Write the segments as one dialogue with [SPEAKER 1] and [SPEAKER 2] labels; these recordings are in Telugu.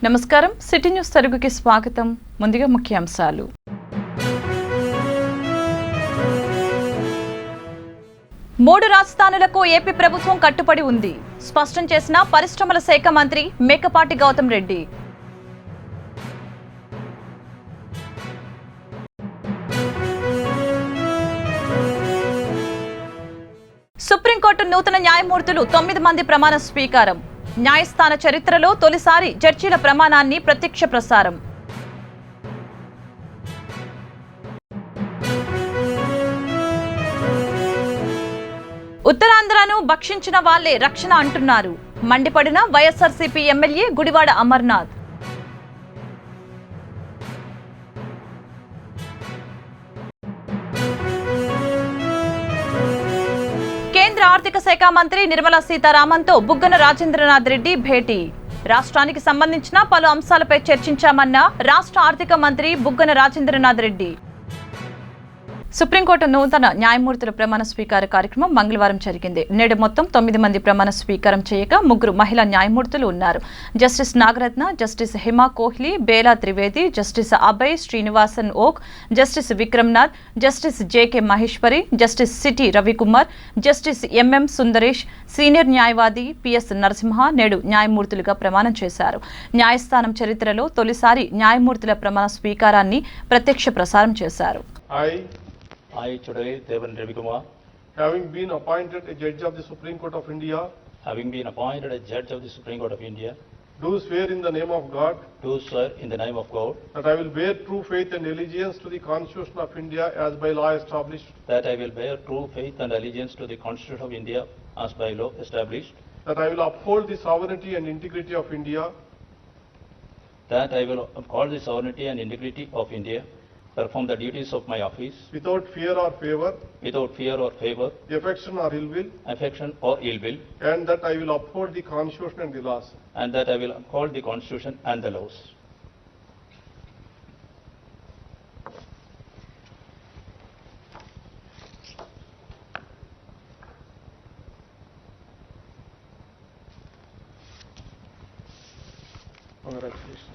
[SPEAKER 1] నమస్కారం సిటీ న్యూస్ తెలుగుకి స్వాగతం. ముందుగా ముఖ్యాంశాలు. మూడు రాజధానులకు ఏపీ ప్రభుత్వం కట్టుబడి ఉంది. స్పష్టం చేసిన పరిశ్రమల శాఖ మంత్రి మేకపాటి గౌతమ్ రెడ్డి. సుప్రీంకోర్టు నూతన న్యాయమూర్తులు 9 మంది ప్రమాణ స్వీకారం. న్యాయస్థాన చరిత్రలో తొలిసారి జడ్జీల ప్రమాణాన్ని ప్రత్యక్ష ప్రసారం. ఉత్తరాంధ్రను భక్షించిన వాళ్లే రక్షణ అంటున్నారు. మండిపడిన వైఎస్ఆర్సీపీ ఎమ్మెల్యే గుడివాడ అమర్నాథ్. కేంద్ర ఆర్థిక శాఖ మంత్రి నిర్మలా సీతారామన్తో బుగ్గన రాజేంద్రనాథ్ రెడ్డి భేటీ. రాష్ట్రానికి సంబంధించిన పలు అంశాలపై చర్చించామన్న రాష్ట్ర ఆర్థిక మంత్రి బుగ్గన రాజేంద్రనాథ్ రెడ్డి. సుప్రీంకోర్టు నూతన న్యాయమూర్తుల ప్రమాణ స్వీకార కార్యక్రమం మంగళవారం జరిగింది. నేడు మొత్తం 9 మంది ప్రమాణ స్వీకారం చేయగా 3 మహిళా న్యాయమూర్తులు ఉన్నారు. Justice Nagarathna, justice Hima Kohli, Bela Trivedi, justice Abhay Srinivasan Oka, justice Vikramnath, justice JK Maheshwari, justice CT Ravikumar, justice MM Sundaresh, senior న్యాయవాది పిఎస్ నరసింహ నేడు న్యాయమూర్తులుగా ప్రమాణం చేశారు. న్యాయస్థానం చరిత్రలో తొలిసారి న్యాయమూర్తుల ప్రమాణ స్వీకారాన్ని ప్రత్యక్ష ప్రసారం చేశారు.
[SPEAKER 2] I today, Devan Ravikumar,
[SPEAKER 3] having been appointed a judge of the Supreme Court of India,
[SPEAKER 2] having been appointed a judge of the Supreme Court of India,
[SPEAKER 3] do swear in the name of God
[SPEAKER 2] do swear in the name of God
[SPEAKER 3] that I will bear true faith and allegiance to the Constitution of India as by law established,
[SPEAKER 2] that I will bear true faith and allegiance to the Constitution of India as by law established,
[SPEAKER 3] that I will uphold the sovereignty and integrity of India,
[SPEAKER 2] that I will uphold the sovereignty and integrity of India, perform the duties of my office
[SPEAKER 3] without fear or favor,
[SPEAKER 2] affection or ill will,
[SPEAKER 3] and that I will uphold the Constitution and the laws.
[SPEAKER 2] and that I will uphold the Constitution and the laws.
[SPEAKER 3] Congratulations.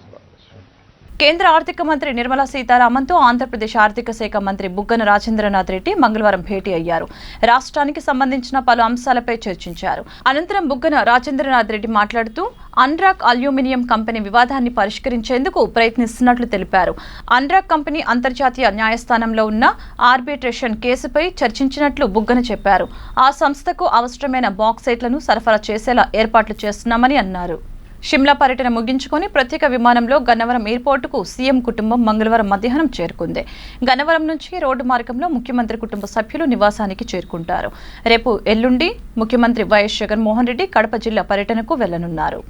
[SPEAKER 1] కేంద్ర ఆర్థిక మంత్రి నిర్మలా సీతారామన్తో ఆంధ్రప్రదేశ్ ఆర్థిక శాఖ మంత్రి బుగ్గన రాజేంద్రనాథ్ రెడ్డి మంగళవారం భేటీ అయ్యారు. రాష్ట్రానికి సంబంధించిన పలు అంశాలపై చర్చించారు. అనంతరం బుగ్గన రాజేంద్రనాథ్ రెడ్డి మాట్లాడుతూ అన్రాక్ అల్యూమినియం కంపెనీ వివాదాన్ని పరిష్కరించేందుకు ప్రయత్నిస్తున్నట్లు తెలిపారు. అన్రాక్ కంపెనీ అంతర్జాతీయ న్యాయస్థానంలో ఉన్న ఆర్బిట్రేషన్ కేసుపై చర్చించినట్లు బుగ్గన చెప్పారు. ఆ సంస్థకు అవసరమైన బాక్సైట్లను సరఫరా చేసేలా ఏర్పాట్లు చేస్తున్నామని అన్నారు. షిమ్లా పర్యటన ముగించుకొని ప్రత్యేక విమానంలో గన్నవరం ఎయిర్పోర్టుకు సీఎం కుటుంబం మంగళవారం మధ్యాహ్నం చేరుకుంది. గన్నవరం నుంచి రోడ్డు మార్గంలో ముఖ్యమంత్రి కుటుంబ సభ్యులు నివాసానికి చేరుకుంటారు. రేపు ఎల్లుండి ముఖ్యమంత్రి వైఎస్ జగన్మోహన్ రెడ్డి కడప జిల్లా పర్యటనకు వెళ్లనున్నారు.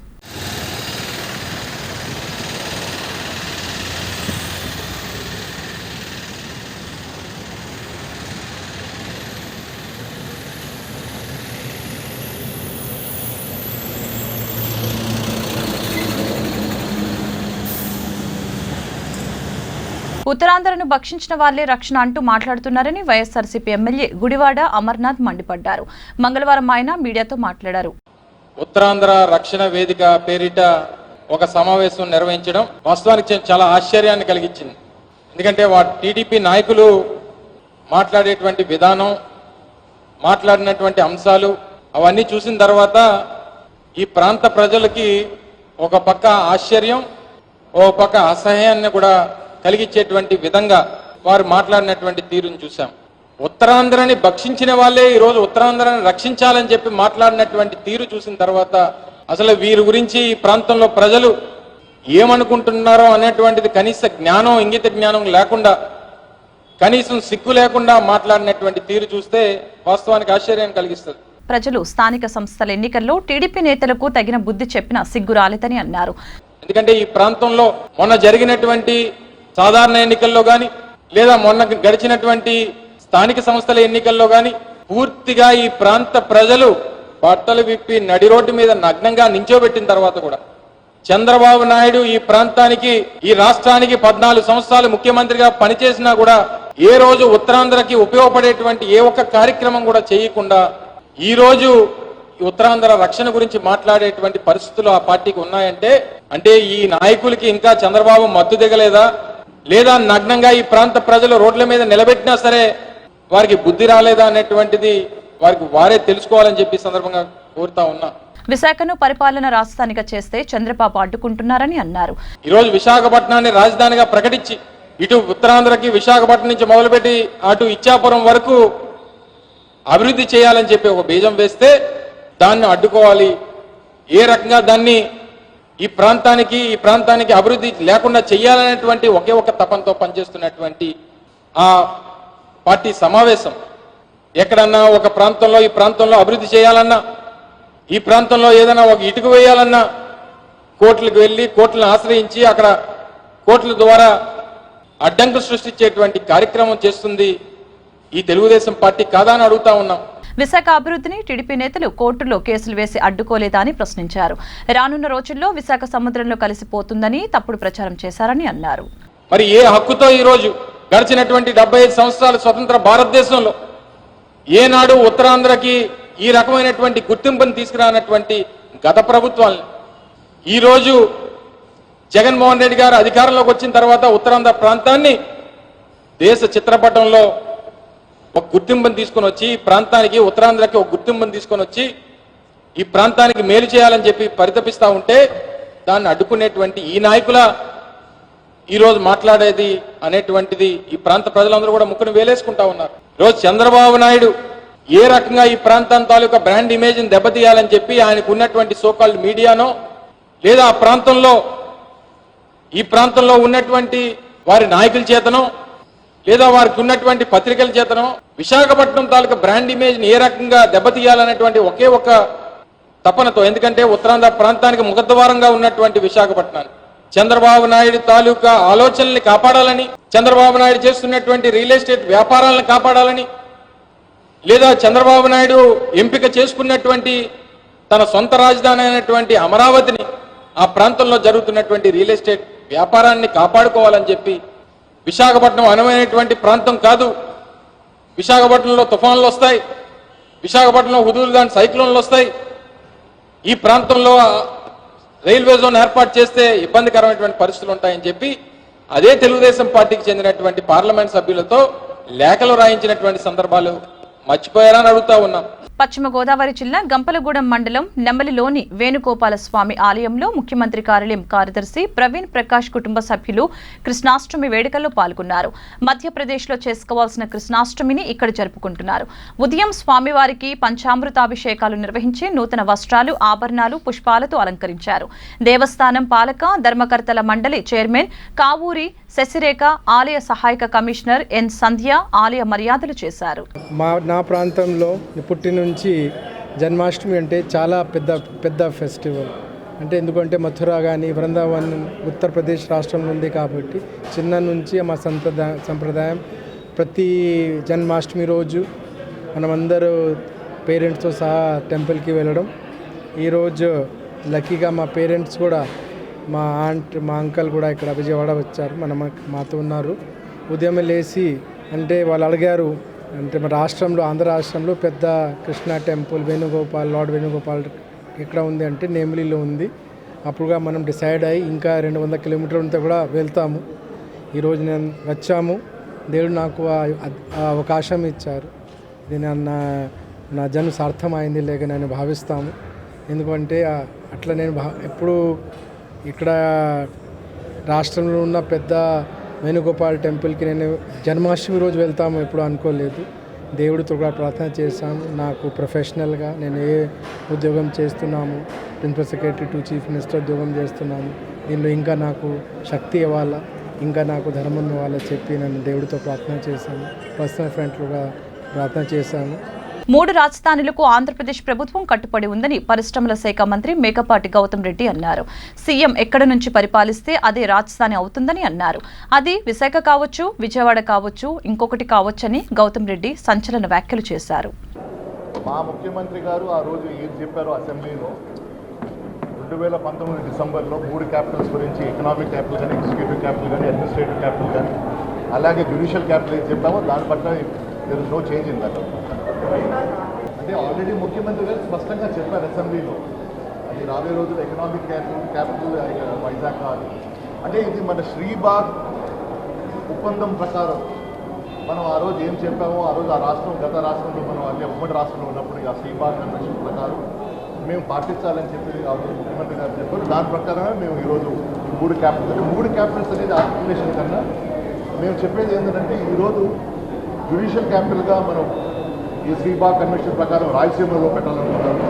[SPEAKER 1] ఉత్తరాంధ్రను భక్షించిన వాళ్లే రక్షణ అంటూ మాట్లాడుతున్నారని వైఎస్ఆర్సీపీ ఎమ్మెల్యే గుడివాడ అమర్నాథ్ మండిపడ్డారు. మంగళవారం ఆయన మీడియాతో మాట్లాడారు.
[SPEAKER 4] ఉత్తరాంధ్ర రక్షణ వేదిక పేరిట ఒక సమావేశం నిర్వహించడం వాస్తవానికి చాలా ఆశ్చర్యాన్ని కలిగించింది. ఎందుకంటే టీడీపీ నాయకులు మాట్లాడేటువంటి విధానం, మాట్లాడినటువంటి అంశాలు అవన్నీ చూసిన తర్వాత ఈ ప్రాంత ప్రజలకి ఒక పక్క ఆశ్చర్యం, ఓ పక్క అసహ్యాన్ని కూడా కలిగించేటువంటి విధంగా వారు మాట్లాడినటువంటి తీరును చూశాం. ఉత్తరాంధ్రని భక్షించిన వాళ్ళే ఈరోజు ఉత్తరాంధ్రని రక్షించాలని చెప్పి మాట్లాడినటువంటి తీరు చూసిన తర్వాత అసలు వీరి గురించి ఈ ప్రాంతంలో ప్రజలు ఏమనుకుంటున్నారో అనేటువంటిది కనీస జ్ఞానం, ఇంగిత జ్ఞానం లేకుండా, కనీసం సిగ్గు లేకుండా మాట్లాడినటువంటి తీరు చూస్తే వాస్తవానికి ఆశ్చర్యాన్ని కలిగిస్తుంది.
[SPEAKER 1] ప్రజలు స్థానిక సంస్థల ఎన్నికల్లో టీడీపీ నేతలకు తగిన బుద్ధి చెప్పినా సిగ్గు రాలేదని అన్నారు.
[SPEAKER 4] ఎందుకంటే ఈ ప్రాంతంలో మొన్న జరిగినటువంటి సాధారణ ఎన్నికల్లో గాని లేదా మొన్న గడిచినటువంటి స్థానిక సంస్థల ఎన్నికల్లో గాని పూర్తిగా ఈ ప్రాంత ప్రజలు బట్టలు విప్పి నడి రోడ్డు మీద నగ్నంగా నించోబెట్టిన తర్వాత కూడా చంద్రబాబు నాయుడు ఈ ప్రాంతానికి, ఈ రాష్ట్రానికి 14 సంవత్సరాలు ముఖ్యమంత్రిగా పనిచేసినా కూడా ఏ రోజు ఉత్తరాంధ్రకి ఉపయోగపడేటువంటి ఏ ఒక్క కార్యక్రమం కూడా చేయకుండా ఈ రోజు ఈ ఉత్తరాంధ్ర రక్షణ గురించి మాట్లాడేటువంటి పరిస్థితులు ఆ పార్టీకి ఉన్నాయంటే అంటే ఈ నాయకులకి ఇంకా చంద్రబాబు మత్తు దిగలేదా, లేదా నగ్నంగా ఈ ప్రాంత ప్రజలు రోడ్ల మీద నిలబెట్టినా సరే వారికి బుద్ధి రాలేదా అనేటువంటిది వారికి వారే తెలుసుకోవాలని చెప్పి సందర్భంగా కోరుతా ఉన్నా.
[SPEAKER 1] విశాఖను పరిపాలన రాజధానిగా చేస్తే చంద్రబాబు అడ్డుకుంటున్నారని అన్నారు.
[SPEAKER 4] ఈరోజు విశాఖపట్నాన్ని రాజధానిగా ప్రకటించి ఇటు ఉత్తరాంధ్రకి విశాఖపట్నం నుంచి మొదలుపెట్టి అటు ఇచ్చాపురం వరకు అభివృద్ధి చేయాలని చెప్పి ఒక బీజం వేస్తే దాన్ని అడ్డుకోవాలి. ఏ రకంగా దాన్ని ఈ ప్రాంతానికి అభివృద్ధి లేకుండా చేయాలనేటువంటి ఒకే ఒక తపంతో పనిచేస్తున్నటువంటి ఆ పార్టీ సమావేశం ఎక్కడన్నా ఒక ప్రాంతంలో ఈ ప్రాంతంలో అభివృద్ధి చేయాలన్నా, ఈ ప్రాంతంలో ఏదైనా ఒక ఇటుక వేయాలన్నా కోర్టులకు వెళ్ళి కోర్టులను ఆశ్రయించి అక్కడ కోర్టుల ద్వారా అడ్డంకులు సృష్టించేటువంటి కార్యక్రమం చేస్తుంది ఈ తెలుగుదేశం పార్టీ కాదా అని అడుగుతా ఉన్నాం.
[SPEAKER 1] విశాఖ అభివృద్ధిని టీడీపీ నేతలు కోర్టులో కేసులు వేసి అడ్డుకోలేదా అని ప్రశ్నించారు. రానున్న రోజుల్లో విశాఖ సముద్రంలో కలిసిపోతుందని తప్పుడు ప్రచారం చేశారని అన్నారు.
[SPEAKER 4] మరి ఏ హక్కుతో ఈరోజు గడిచినటువంటి 75 సంవత్సరాల స్వతంత్ర భారతదేశంలో ఏనాడు ఉత్తరాంధ్రకి ఈ రకమైనటువంటి గుర్తింపును తీసుకురానటువంటి గత ప్రభుత్వాలు ఈరోజు జగన్మోహన్ రెడ్డి గారు అధికారంలోకి వచ్చిన తర్వాత ఉత్తరాంధ్ర ప్రాంతాన్ని దేశ చిత్రపటంలో ఒక గుర్తింపును తీసుకొని వచ్చి ఈ ప్రాంతానికి ఉత్తరాంధ్రకి ఒక గుర్తింపును తీసుకొని వచ్చి ఈ ప్రాంతానికి మేలు చేయాలని చెప్పి పరితపిస్తా ఉంటే దాన్ని అడ్డుకునేటువంటి ఈ నాయకుల ఈరోజు మాట్లాడేది అనేటువంటిది ఈ ప్రాంత ప్రజలందరూ కూడా ముక్కును వేలేసుకుంటా ఉన్నారు. ఈరోజు చంద్రబాబు నాయుడు ఏ రకంగా ఈ ప్రాంతం తాలూకా బ్రాండ్ ఇమేజ్ని దెబ్బతీయాలని చెప్పి ఆయనకు ఉన్నటువంటి సోకాల్డ్ మీడియానో లేదా ఈ ప్రాంతంలో ఉన్నటువంటి వారి నాయకుల చేతనో లేదా వారికి ఉన్నటువంటి పత్రికల చేతనో విశాఖపట్నం తాలూకా బ్రాండ్ ఇమేజ్ని ఏ రకంగా దెబ్బతీయాలనేటువంటి ఒకే ఒక తపనతో, ఎందుకంటే ఉత్తరాంధ్ర ప్రాంతానికి ముఖద్వారంగా ఉన్నటువంటి విశాఖపట్నాన్ని చంద్రబాబు నాయుడు తాలూకా ఆలోచనల్ని కాపాడాలని, చంద్రబాబు నాయుడు చేస్తున్నటువంటి రియల్ ఎస్టేట్ వ్యాపారాలను కాపాడాలని, లేదా చంద్రబాబు నాయుడు ఎంపిక చేసుకున్నటువంటి తన సొంత రాజధాని అయినటువంటి అమరావతిని ఆ ప్రాంతంలో జరుగుతున్నటువంటి రియల్ ఎస్టేట్ వ్యాపారాన్ని కాపాడుకోవాలని చెప్పి విశాఖపట్నం అనువైనటువంటి ప్రాంతం కాదు, విశాఖపట్నంలో తుఫాన్లు వస్తాయి, విశాఖపట్నంలో హుదూద్దాన్ సైక్లోన్లు వస్తాయి, ఈ ప్రాంతంలో రైల్వే జోన్ ఏర్పాటు చేస్తే ఇబ్బందికరమైనటువంటి పరిస్థితులు ఉంటాయని చెప్పి అదే తెలుగుదేశం పార్టీకి చెందినటువంటి పార్లమెంట్ సభ్యులతో లేఖలు రాయించినటువంటి సందర్భాలు మర్చిపోయారని అడుగుతా ఉన్నాం.
[SPEAKER 1] పశ్చిమ గోదావరి జిల్లా గంపలగూడెం మండలం నెమ్మలిలోని వేణుగోపాల స్వామి ఆలయంలో ముఖ్యమంత్రి కార్యాలయం కార్యదర్శి ప్రవీణ్ ప్రకాష్ కుటుంబ సభ్యులు కృష్ణాష్టమి వేడుకల్లో పాల్గొన్నారు. మధ్యప్రదేశ్లో చేసుకోవాల్సిన కృష్ణాష్టమిని ఇక్కడ జరుపుకుంటున్నారు. ఉదయం స్వామివారికి పంచామృతాభిషేకాలు నిర్వహించి నూతన వస్త్రాలు, ఆభరణాలు, పుష్పాలతో అలంకరించారు. దేవస్థానం పాలక ధర్మకర్తల మండలి చైర్మన్ కావూరి శశిరేఖ, ఆలయ సహాయక కమిషనర్ ఎన్ సంధ్య ఆలయ మర్యాదలు చేశారు.
[SPEAKER 5] నా ప్రాంతంలో పుట్టి నుంచి జన్మాష్టమి అంటే చాలా పెద్ద ఫెస్టివల్. అంటే ఎందుకంటే మథుర కానీ బృందావన్ ఉత్తరప్రదేశ్ రాష్ట్రంలో ఉంది కాబట్టి చిన్న నుంచి మా సంప్రదాయం ప్రతి జన్మాష్టమి రోజు మనమందరూ పేరెంట్స్తో సహా టెంపుల్కి వెళ్ళడం. ఈరోజు లక్కీగా మా పేరెంట్స్ కూడా మా ఆంట్ మా అంకల్ కూడా ఇక్కడ విజయవాడ వచ్చారు, మాతో ఉన్నారు. ఉదయం లేచి అంటే వాళ్ళు అడిగారు, అంటే మన రాష్ట్రంలో ఆంధ్ర రాష్ట్రంలో పెద్ద కృష్ణ టెంపుల్ లార్డ్ వేణుగోపాల్ ఎక్కడ ఉంది అంటే నేమిలిలో ఉంది. అప్పుడుగా మనం డిసైడ్ అయ్యి ఇంకా 200 కిలోమీటర్ల ఉంటే కూడా వెళ్తాము. ఈరోజు నేను వచ్చాము, దేవుడు నాకు ఆ అవకాశం ఇచ్చారు. ఇది నా జన్మ సార్థమైంది లేక నేను భావిస్తాము. ఎందుకంటే అట్లా నేను ఎప్పుడు ఇక్కడ రాష్ట్రంలో ఉన్న పెద్ద వేణుగోపాల్ టెంపుల్కి నేను జన్మాష్టమి రోజు వెళ్తాము ఎప్పుడు అనుకోలేదు. దేవుడితో కూడా ప్రార్థన చేశాము. నాకు ప్రొఫెషనల్గా నేను ఏ ఉద్యోగం చేస్తున్నాము, principal secretary to chief minister ఉద్యోగం చేస్తున్నాము. దీనిలో ఇంకా నాకు శక్తి ఇవ్వాలా, ఇంకా నాకు ధర్మం ఇవ్వాలా చెప్పి నేను దేవుడితో ప్రార్థన చేశాను. పర్సనల్ ఫ్రెండ్లుగా ప్రార్థన చేశాను.
[SPEAKER 1] 3 రాజధానులకు ఆంధ్రప్రదేశ్ ప్రభుత్వం కట్టుబడి ఉందని పరిశ్రమల శాఖ మంత్రి మేకపాటి గౌతమ్ రెడ్డి అన్నారు. సీఎం ఎక్కడి నుంచి పరిపాలిస్తే అదే రాజధాని అవుతుందని అన్నారు. అది విశాఖ కావచ్చు, విజయవాడ కావచ్చు, ఇంకొకటి కావచ్చని గౌతమ్ రెడ్డి సంచలన వ్యాఖ్యలు చేశారు.
[SPEAKER 6] మా ముఖ్యమంత్రి గారు ఆ రోజు ఏం చెప్పారో అసెంబ్లీలో 2019 డిసెంబర్లో 3 క్యాపిటల్స్ గురించి, ఎకనామిక్ క్యాపిటల్ కానీ, ఎగ్జిక్యూటివ్ క్యాపిటల్ కానీ, అడ్మినిస్ట్రేటివ్ క్యాపిటల్ కానీ, అలాగే జ్యుడిషియల్ క్యాపిటల్ ఏం చెప్పామో దాని పట్ల there is no change in that. అంటే ఆల్రెడీ ముఖ్యమంత్రి గారు స్పష్టంగా చెప్పారు అసెంబ్లీలో, అది రాబోయే రోజులు ఎకనామిక్ క్యాపిటల్ వైజాగ్ కాదు. అంటే ఇది మన శ్రీబాగ్ ఒప్పందం ప్రకారం మనం ఆ రోజు ఏం చెప్పామో, ఆ రోజు ఆ రాష్ట్రం గత రాష్ట్రంలో మనం అదే ఉమ్మడి రాష్ట్రంలో ఉన్నప్పుడు ఆ శ్రీబాగ్ కన్వెన్షన్ ప్రకారం మేము పాటించాలని చెప్పి ఆ రోజు ముఖ్యమంత్రి గారు చెప్పారు. దాని ప్రకారమే మేము ఈరోజు ఈ 3 క్యాపిటల్స్ అనేది ఆర్టికులేషన్ కన్నా మేము చెప్పేది ఏంటంటే ఈరోజు జ్యుడిషియల్ క్యాపిటల్గా మనం ఈ శ్రీబాగ్ కన్వెన్షన్ ప్రకారం రాయలసీమలో పెట్టాలనుకున్నాము.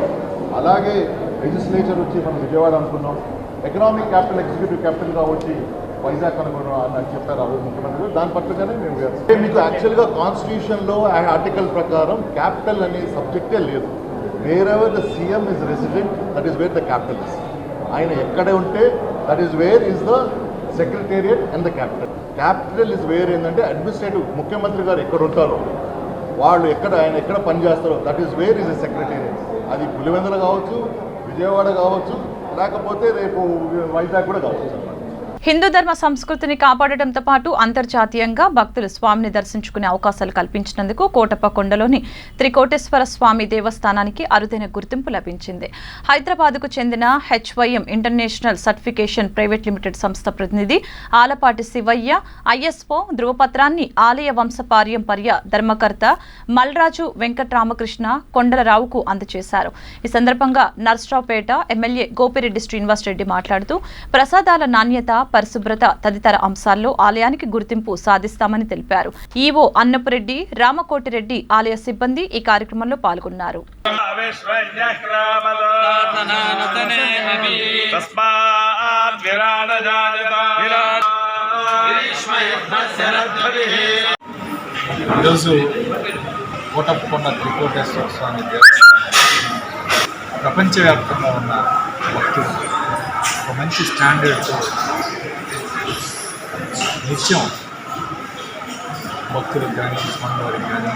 [SPEAKER 6] అలాగే లెజిస్లేచర్ వచ్చి మనం విజయవాడ అనుకున్నాం. ఎకనామిక్ క్యాపిటల్ ఎగ్జిక్యూటివ్ క్యాపిటల్గా వచ్చి వైజాగ్ అనుకున్నాం అని చెప్పారు ఆ రోజు ముఖ్యమంత్రి గారు. దాని పట్లగానే మేము మీకు యాక్చువల్గా కాన్స్టిట్యూషన్లో ఆర్టికల్ ప్రకారం క్యాపిటల్ అనే సబ్జెక్టే లేదు. Wherever the CM is resident, that is where the capital is. ఆయన ఎక్కడే ఉంటే that is where is the secretariat and the capital. Capital is where ఏంటంటే అడ్మినిస్ట్రేటివ్ ముఖ్యమంత్రి గారు ఎక్కడ ఉంటారో, వాళ్ళు ఆయన ఎక్కడ పనిచేస్తారో that is where is the secretariat. అది పులివెందుల కావచ్చు, విజయవాడ కావచ్చు, లేకపోతే రేపు వైజాగ్ కూడా కావచ్చు.
[SPEAKER 1] హిందూ ధర్మ సంస్కృతిని కాపాడటంతో పాటు అంతర్జాతీయంగా భక్తులు స్వామిని దర్శించుకునే అవకాశాలు కల్పించినందుకు కోటప్పకొండలోని త్రికోటేశ్వర స్వామి దేవస్థానానికి అరుదైన గుర్తింపు లభించింది. హైదరాబాద్కు చెందిన HYM international certification private limited సంస్థ ప్రతినిధి ఆలపాటి శివయ్య ISO ధృవపత్రాన్ని ఆలయ వంశపార్యంపర్య ధర్మకర్త మల్రాజు వెంకట్రామకృష్ణ కొండలరావుకు అందజేశారు. ఈ సందర్భంగా నర్సరావుపేట ఎమ్మెల్యే గోపిరెడ్డి శ్రీనివాసరెడ్డి మాట్లాడుతూ ప్రసాదాల నాణ్యత, పరిశుభ్రత తదితర అంశాల్లో ఆలయానికి గుర్తింపు సాధిస్తామని తెలిపారు. ఈవో అన్నపురెడ్డి, రామకోటిరెడ్డి ఆలయ సిబ్బంది ఈ కార్యక్రమంలో పాల్గొన్నారు.
[SPEAKER 7] ఈరోజు కోటప్పకొండ త్రికోటేశ్వర స్వామి దేవస్థానం ప్రపంచవ్యాప్తంగా ఉన్న భక్తులు ఒక మంచి స్టాండర్డ్తో నిత్యం భక్తులకు కానీ స్వామివారికి కానీ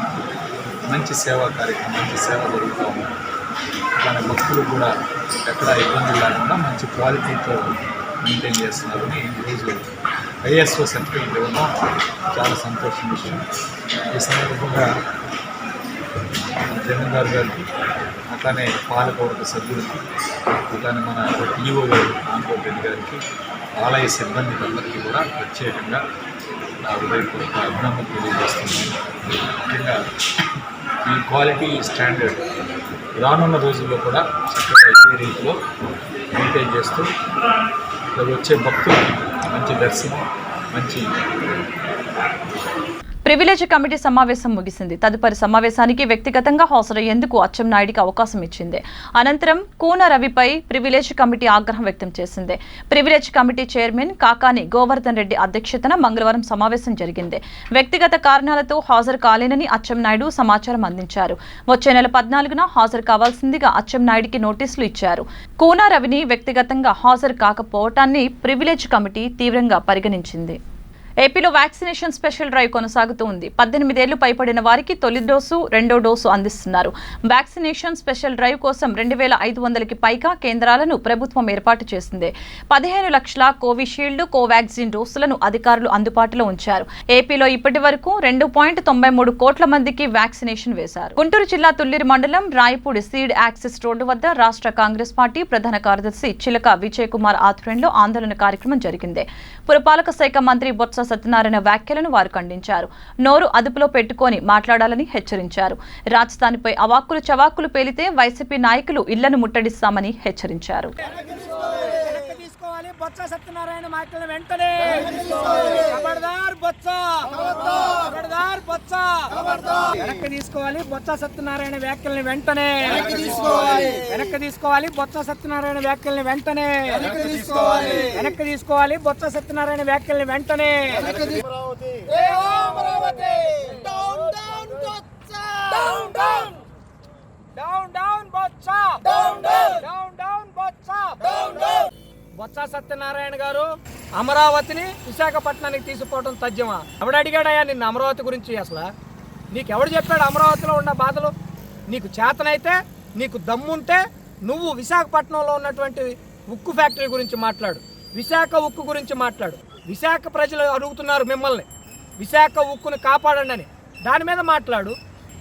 [SPEAKER 7] మంచి సేవా కార్యక్రమం, మంచి సేవ జరుగుతూ ఉంది. కానీ భక్తులు కూడా ఎక్కడ ఇబ్బంది లేకుండా మంచి క్వాలిటీతో మెయింటైన్ చేస్తున్నారని ఈరోజు ISO సర్టిఫికేట్ ఇవ్వడం చాలా సంతోషం విషయం. ఈ సందర్భంగా జమీందార్ గారికి, అట్లానే పాలకవర్గ సభ్యులకి, అట్లానే మన ఈవో గారు రామకోటిరెడ్డి గారికి, ఆలయ సిబ్బందికి అందరికీ కూడా ప్రత్యేకంగా నా హృదయపూర్వక అభినందనలు తెలియజేస్తున్నాను. ముఖ్యంగా ఈ క్వాలిటీ స్టాండర్డ్ రానున్న రోజుల్లో కూడా చక్కగా ఇదే రీతిలో మెయింటైన్ చేస్తూ వచ్చే భక్తులకి మంచి దర్శనం, మంచి
[SPEAKER 1] ప్రివిలేజ్ కమిటీ సమావేశం ముగిసింది. తదుపరి సమావేశానికి వ్యక్తిగతంగా హాజరయ్యేందుకు అచ్చెన్నాయుడికి అవకాశం ఇచ్చింది. అనంతరం కూన రవిపై ప్రివిలేజ్ కమిటీ ఆగ్రహం వ్యక్తం చేసింది. Privilege committee chairman Kakani Govardhan Reddy అధ్యక్షతన మంగళవారం సమావేశం జరిగింది. వ్యక్తిగత కారణాలతో హాజరు కాలేనని అచ్చెన్నాయుడు సమాచారం అందించారు. వచ్చే నెల 14న హాజరు కావాల్సిందిగా అచ్చెన్నాయుడికి నోటీసులు ఇచ్చారు. కూన రవిని వ్యక్తిగతంగా హాజరు కాకపోవటాన్ని ప్రివిలేజ్ కమిటీ తీవ్రంగా పరిగణించింది. ఏపీలో వ్యాక్సినేషన్ స్పెషల్ డ్రైవ్ కొనసాగుతూ ఉంది. 18 ఏళ్లు పైబడిన వారికి తొలి డోసు, రెండో డోసు అందిస్తున్నారు. వ్యాక్సినేషన్ స్పెషల్ డ్రైవ్ కోసం 2500కి పైగా కేంద్రాలను ప్రభుత్వం ఏర్పాటు చేసింది. 15 లక్షల కోవిషీల్డ్, కోవాక్సిన్ డోసులను అధికారులు అందుబాటులో ఉంచారు. ఏపీలో ఇప్పటి వరకు 2.93 కోట్ల మందికి వ్యాక్సినేషన్ వేశారు. గుంటూరు జిల్లా తుళ్లిరి మండలం రాయపూడి సీడ్ యాక్సెస్ రోడ్డు వద్ద రాష్ట్ర కాంగ్రెస్ పార్టీ ప్రధాన కార్యదర్శి చిలక విజయ్ కుమార్ ఆధ్వర్యంలో ఆందోళన కార్యక్రమం జరిగింది. పురపాలక శాఖ మంత్రి బొత్స సత్యనారాయణ వ్యాఖ్యలను వారు ఖండించారు. నోరు అదుపులో పెట్టుకొని మాట్లాడాలని హెచ్చరించారు. రాజధానిపై అవాక్కులు చవాక్కులు పేలితే వైసీపీ నాయకులు ఇళ్లను ముట్టడిస్తామని హెచ్చరించారు.
[SPEAKER 8] బొత్స సత్యనారాయణ వ్యాఖ్యలను వెంటనే ఖబర్దార్ బొత్స, ఖబర్దార్ బొత్స, వెనక్కి తీసుకోవాలి. బొత్స సత్యనారాయణ వ్యాఖ్యలను వెంటనే వెనక్కి తీసుకోవాలి. బొత్స సత్యనారాయణ వ్యాఖ్యలను వెంటనే వెనక్కి తీసుకోవాలి. బొత్స సత్యనారాయణ వ్యాఖ్యలను వెంటనే బొత్స సత్యనారాయణ గారు అమరావతిని విశాఖపట్నానికి తీసుకుపోవడం తథ్యమా? ఎవడు అడిగాడయా నిన్ను అమరావతి గురించి? అసలు నీకెవడు చెప్పాడు అమరావతిలో ఉన్న బాధలు? నీకు చేతనైతే, నీకు దమ్ముంటే నువ్వు విశాఖపట్నంలో ఉన్నటువంటి ఉక్కు ఫ్యాక్టరీ గురించి మాట్లాడు, విశాఖ ఉక్కు గురించి మాట్లాడు. విశాఖ ప్రజలు అడుగుతున్నారు మిమ్మల్ని, విశాఖ ఉక్కును కాపాడండి అని. దాని మీద మాట్లాడు.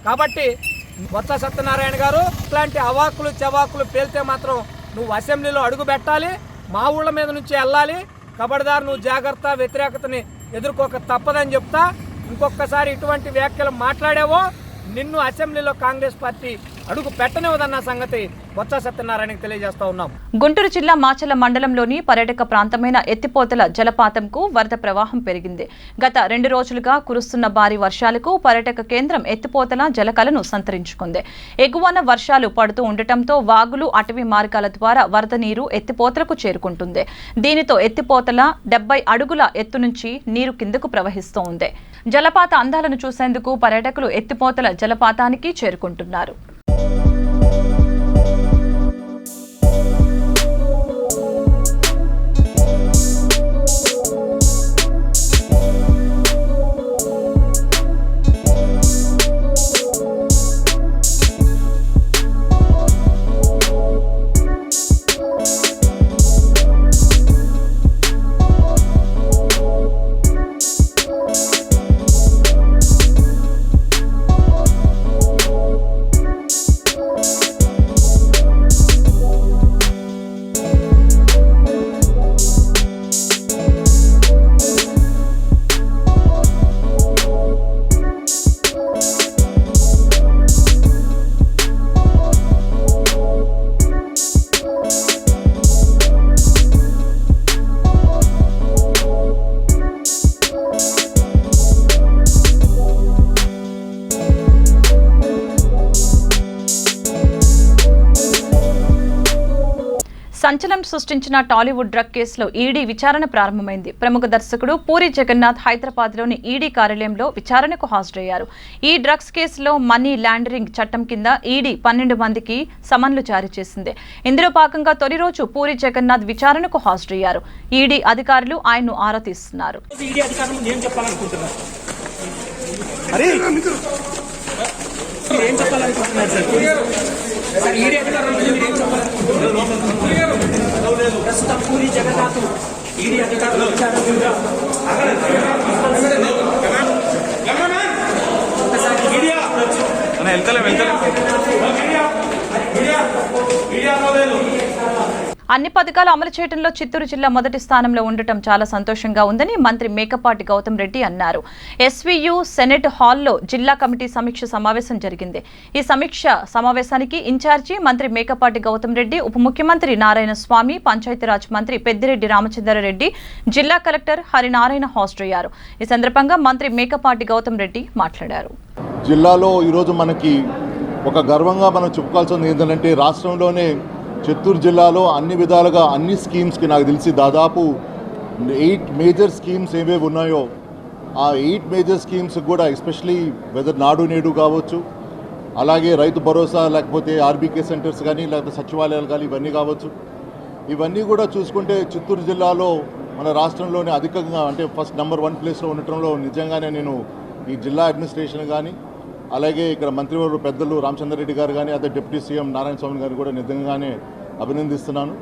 [SPEAKER 8] కాబట్టి బొత్స సత్యనారాయణ గారు ఇట్లాంటి అవాకులు చవాకులు పేల్తే మాత్రం నువ్వు అసెంబ్లీలో అడుగు పెట్టాలి, మా ఊళ్ళ మీద నుంచి వెళ్ళాలి. కబడ్దార్, నువ్వు జాగ్రత్త, వ్యతిరేకతని ఎదుర్కోక తప్పదని చెప్తా. ఇంకొకసారి ఇటువంటి వ్యాఖ్యలు మాట్లాడావో నిన్ను అసెంబ్లీలో కాంగ్రెస్ పార్టీ అడుగు పెట్టనివ్వదన్న సంగతి బొత్స సత్యనారాయణకి తెలియజేస్తా ఉన్నాం.
[SPEAKER 1] గుంటూరు జిల్లా మాచర్ల మండలంలోని పర్యాటక ప్రాంతమైన ఎత్తిపోతల జలపాతంకు వరద ప్రవాహం పెరిగింది. గత 2 రోజులుగా కురుస్తున్న భారీ వర్షాలకు పర్యాటక కేంద్రం ఎత్తిపోతల జలకలను సంతరించుకుంది. ఎగువన వర్షాలు పడుతూ ఉండటంతో వాగులు, అటవీ మార్గాల ద్వారా వరద నీరు ఎత్తిపోతలకు చేరుకుంటుంది. దీనితో ఎత్తిపోతల 70 అడుగుల ఎత్తు నుంచి నీరు కిందకు ప్రవహిస్తోంది. జలపాత అందాలను చూసేందుకు పర్యాటకులు ఎత్తిపోతల జలపాతానికి చేరుకుంటున్నారు. సంచలనం సృష్టించిన టాలీవుడ్ డ్రగ్ కేసులో ఈడీ విచారణ ప్రారంభమైంది. ప్రముఖ దర్శకుడు పూరి జగన్నాథ్ హైదరాబాద్లోని ఈడీ కార్యాలయంలో విచారణకు హాజరయ్యారు. ఈ డ్రగ్స్ కేసులో మనీ లాండరింగ్ చట్టం కింద ఈడీ 12 మందికి సమన్లు జారీ చేసింది. ఇందులో భాగంగా తొలి రోజు పూరి జగన్నాథ్ విచారణకు హాజరయ్యారు. ఈడీ అధికారులు ఆయన్ను ఆరా తీస్తున్నారు.
[SPEAKER 9] ప్రస్తుతం పూరి జగన్నాథ్ ఈడీ అధికారులు
[SPEAKER 1] అన్ని పథకాలు అమలు చేయడంలో చిత్తూరు జిల్లా మొదటి స్థానంలో ఉండటం చాలా సంతోషంగా ఉందని మంత్రి మేకపాటి గౌతమ్ రెడ్డి అన్నారు. ఎస్వీయు సెనెట్ హాల్లో జిల్లా కమిటీ సమీక్ష సమావేశం జరిగింది. ఈ సమీక్ష సమావేశానికి ఇన్ఛార్జి మంత్రి మేకపాటి గౌతమ్ రెడ్డి, ఉప ముఖ్యమంత్రి నారాయణ స్వామి, పంచాయతీరాజ్ మంత్రి పెద్దిరెడ్డి రామచంద్రారెడ్డి, జిల్లా కలెక్టర్ హరినారాయణ హాజరయ్యారు. ఈ సందర్భంగా మంత్రి మేకపాటి గౌతమ్ రెడ్డి మాట్లాడారు.
[SPEAKER 6] జిల్లాలో ఈరోజు మనకి ఒక గర్వంగా మనం చెప్పుకోవాల్సింది ఏంటంటే రాష్ట్రంలోనే చిత్తూరు జిల్లాలో అన్ని విధాలుగా అన్ని స్కీమ్స్కి నాకు తెలిసి దాదాపు 8 మేజర్ స్కీమ్స్ ఏవేవి ఉన్నాయో ఆ 8 మేజర్ స్కీమ్స్ కూడా ఎస్పెషలీ వెదర్ నాడు నేడు కావచ్చు, అలాగే రైతు భరోసా, లేకపోతే ఆర్బీకే సెంటర్స్ కానీ, లేకపోతే సచివాలయాలు కానీ, ఇవన్నీ కావచ్చు. ఇవన్నీ కూడా చూసుకుంటే చిత్తూరు జిల్లాలో మన రాష్ట్రంలోనే అధికంగా అంటే ఫస్ట్ నెంబర్ 1 ప్లేస్లో ఉండటంలో నిజంగానే నేను ఈ జిల్లా అడ్మినిస్ట్రేషన్ కానీ, అలాగే ఇక్కడ మంత్రివర్గ పెద్దలు రామచంద్రారెడ్డి గారు కానీ, అదే డిప్యూటీ సీఎం నారాయణ స్వామి గారు కూడా నిజంగానే అభినందిస్తున్నాను.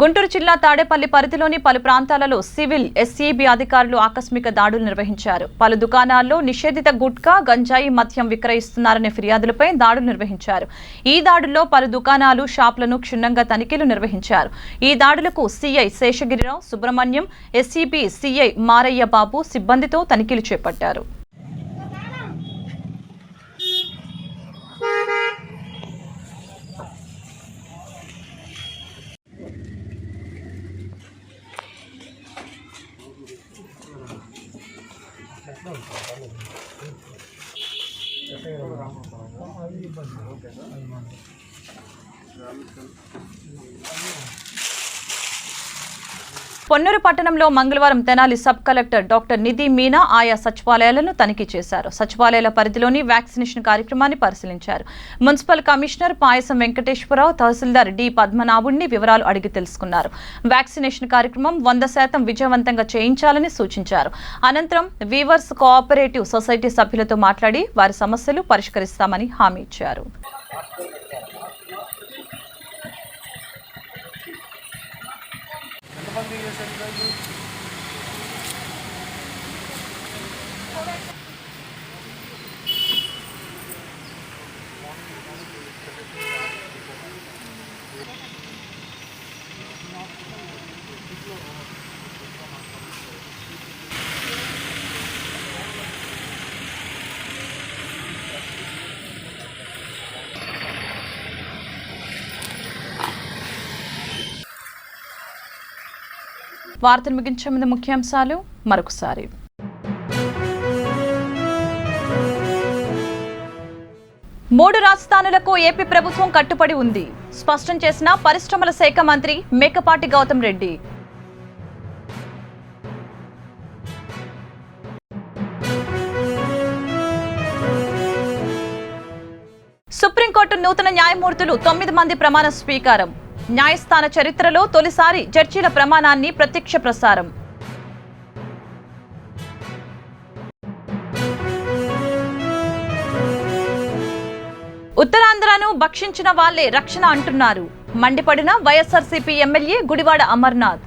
[SPEAKER 1] గుంటూరు జిల్లా తాడేపల్లి పరిధిలోని పలు ప్రాంతాలలో సివిల్, ఎస్ఈబి అధికారులు ఆకస్మిక దాడులు నిర్వహించారు. పలు దుకాణాల్లో నిషేధిత గుట్కా, గంజాయి, మద్యం విక్రయిస్తున్నారనే ఫిర్యాదులపై దాడులు నిర్వహించారు. ఈ దాడుల్లో పలు దుకాణాలు, షాపులను క్షుణ్ణంగా తనిఖీలు నిర్వహించారు. ఈ దాడులకు CI Seshagirirao, Subrahmanyam, SEB CI Maraiah Babu సిబ్బందితో తనిఖీలు చేపట్టారు. పొన్నూరు పట్టణంలో మంగళవారం Tenali sub collector doctor Nidhi Meena ఆయా సచివాలయాలను తనిఖీ చేశారు. సచివాలయాల పరిధిలోని వ్యాక్సినేషన్ కార్యక్రమాన్ని పరిశీలించారు. మున్సిపల్ కమిషనర్ పాయసం వెంకటేశ్వరరావు, తహసీల్దార్ డి పద్మనాభుడిని వివరాలు అడిగి తెలుసుకున్నారు. వ్యాక్సినేషన్ కార్యక్రమం 100% విజయవంతంగా చేయించాలని సూచించారు. అనంతరం వీవర్స్ కోఆపరేటివ్ సొసైటీ సభ్యులతో మాట్లాడి వారి సమస్యలు పరిష్కరిస్తామని హామీ ఇచ్చారు. వార్తలు ముగించే ముందు ముఖ్యాంశాలు మరొకసారి. మూడు రాజధానులకు ఏపీ ప్రభుత్వం కట్టుబడి ఉంది. స్పష్టం చేసిన పరిశ్రమల శాఖ మంత్రి మేకపాటి గౌతమ్ రెడ్డి. సుప్రీంకోర్టు నూతన న్యాయమూర్తులు 9 మంది ప్రమాణ స్వీకారం. న్యాయస్థాన చరిత్రలో తొలిసారి జడ్జీల ప్రమాణాన్ని ప్రత్యక్ష ప్రసారం. ఉత్తరాంధ్రను భక్షించిన వాళ్లే రక్షణ అంటున్నారు. మండిపడిన వైఎస్ఆర్సీపీ ఎమ్మెల్యే గుడివాడ అమర్నాథ్.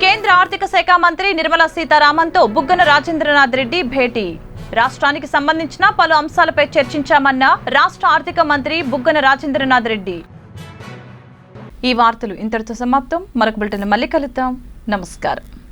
[SPEAKER 1] కేంద్ర ఆర్థిక శాఖ మంత్రి నిర్మలా సీతారామన్తో బుగ్గన రాజేంద్రనాథ్ రెడ్డి భేటీ. రాష్ట్రానికి సంబంధించిన పలు అంశాలపై చర్చించామన్న రాష్ట్ర ఆర్థిక మంత్రి బుగ్గన రాజేంద్రనాథ్ రెడ్డి. ఈ వార్తలు ఇంతటితో సమాప్తం. మరొక బులెటిన్ మళ్ళీ కలుద్దాం. నమస్కారం.